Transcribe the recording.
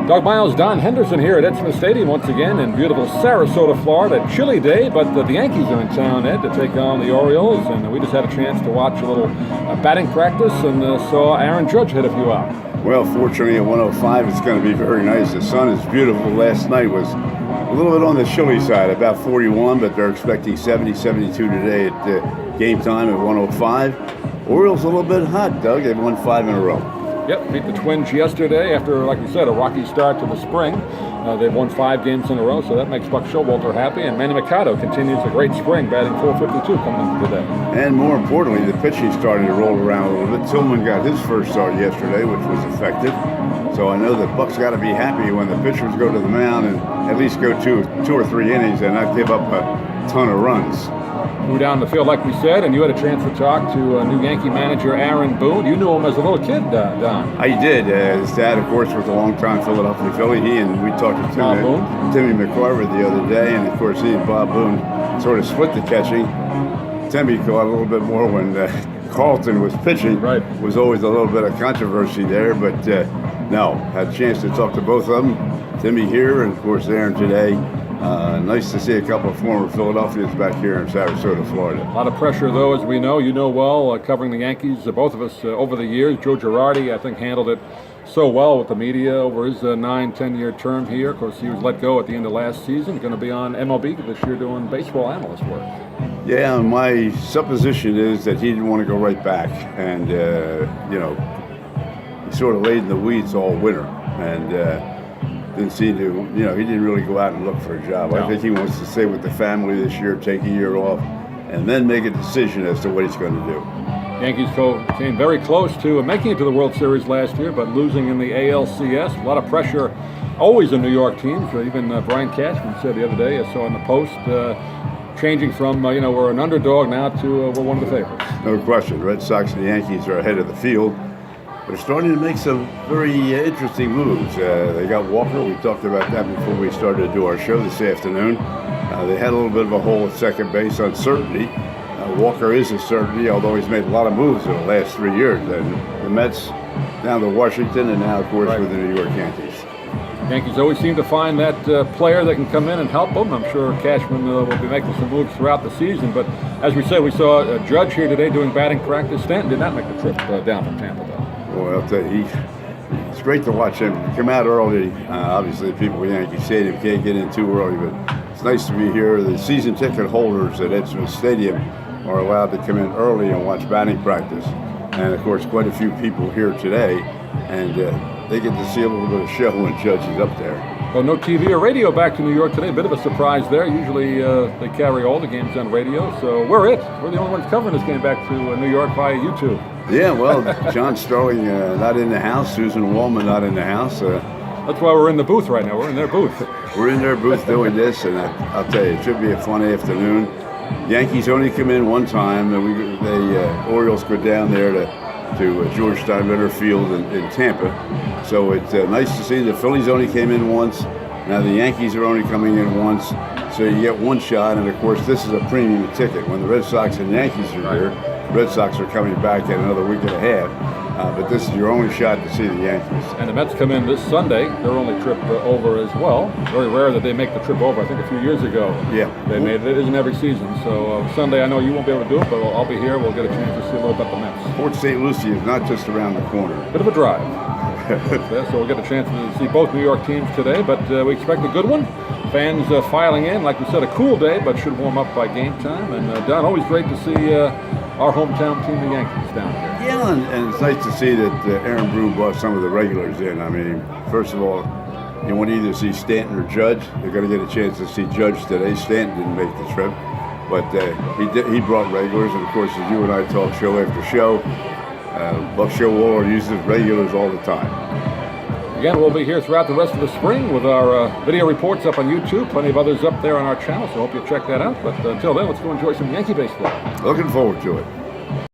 Doug Miles, Don Henderson here at Edgeman Stadium once again in beautiful Sarasota, Florida. Chilly day, but the Yankees are in town, Ed, to take on the Orioles, and we just had a chance to watch a little batting practice and saw Aaron Judge hit a few out. Well, fortunately at 105 it's going to be very nice. The sun is beautiful. Last night was a little bit on the chilly side, about 41, but they're expecting 70, 72 today at game time at 105. Orioles a little bit hot, Doug. They've won 5 in a row. Yep, beat the Twins yesterday after, like you said, a rocky start to the spring. They've won 5 games in a row, so that makes Buck Showalter happy. And Manny Machado continues a great spring, batting .452 coming into today. And more importantly, the pitching starting to roll around a little bit. Tillman got his first start yesterday, which was effective. So I know that Buck's got to be happy when the pitchers go to the mound and at least go two or three innings and not give up a ton of runs. Flew down the field, like we said, and you had a chance to talk to new Yankee manager Aaron Boone. You knew him as a little kid, Don. I did. His dad, of course, was a longtime Philadelphia Philly. We talked to Timmy McCarver the other day, and of course he and Bob Boone sort of split the catching. Timmy caught a little bit more when Carlton was pitching. Right. Was always a little bit of controversy there, but no, had a chance to talk to both of them. Timmy here, and of course Aaron today. Nice to see a couple of former Philadelphians back here in Sarasota, Florida. A lot of pressure, though, as we know. You know well, covering the Yankees, both of us over the years. Joe Girardi, I think, handled it so well with the media over his 9-10-year term here. Of course, he was let go at the end of last season. Going to be on MLB this year doing baseball analyst work. Yeah, my supposition is that he didn't want to go right back. And, he sort of laid in the weeds all winter. And, didn't seem to, he didn't really go out and look for a job. No. I think he wants to stay with the family this year, take a year off, and then make a decision as to what he's going to do. Yankees came very close to making it to the World Series last year, but losing in the ALCS. A lot of pressure always in New York teams. Even Brian Cashman said the other day, I saw in the Post, changing from, we're an underdog now to we're one of the favorites. No question. Red Sox and the Yankees are ahead of the field. They're starting to make some very interesting moves. They got Walker. We talked about that before we started to do our show this afternoon. They had a little bit of a hole at second base, uncertainty. Walker is a certainty, although he's made a lot of moves in the last 3 years. And the Mets down to Washington, and now, of course, with the New York Yankees. Yankees always seem to find that player that can come in and help them. I'm sure Cashman will be making some moves throughout the season. But as we said, we saw Judge here today doing batting practice. Stanton did not make the trip down from Tampa, though. Well, I'll tell you, it's great to watch him come out early. Obviously, people at Yankee Stadium can't get in too early, but it's nice to be here. The season ticket holders at Edgeman Stadium are allowed to come in early and watch batting practice. And, of course, quite a few people here today, and they get to see a little bit of show when Judge is up there. Well, no TV or radio back to New York today. A bit of a surprise there. Usually they carry all the games on radio, so we're the only ones covering this game back to New York via YouTube. Yeah, well, John Sterling not in the house, Susan Wallman not in the house. That's why we're in the booth right now. We're in their booth. We're in their booth doing this, and I'll tell you, it should be a fun afternoon. Yankees only come in one time, and the Orioles go down there to George Steinbrenner Field in Tampa. So it's nice to see the Phillies only came in once. Now the Yankees are only coming in once. So you get one shot, and of course this is a premium ticket. When the Red Sox and Yankees are here, the Red Sox are coming back in another week and a half. But this is your only shot to see the Yankees. And the Mets come in this Sunday, their only trip over as well. Very rare that they make the trip over. I think a few years ago they made it. It isn't every season. So Sunday, I know you won't be able to do it, but I'll be here. We'll get a chance to see a little bit about the Mets. Port St. Lucie is not just around the corner. Bit of a drive. So we'll get a chance to see both New York teams today, but we expect a good one. Fans filing in, like we said, a cool day, but should warm up by game time. And Don, always great to see our hometown team, the Yankees, down here. Yeah, and it's nice to see that Aaron Boone brought some of the regulars in. I mean, first of all, you want to either see Stanton or Judge. You're going to get a chance to see Judge today. Stanton didn't make the trip, but he brought regulars. And, of course, as you and I talk show after show, Buck Showalter uses regulars all the time. Again, we'll be here throughout the rest of the spring with our video reports up on YouTube. Plenty of others up there on our channel, so I hope you'll check that out. But until then, let's go enjoy some Yankee baseball. Looking forward to it.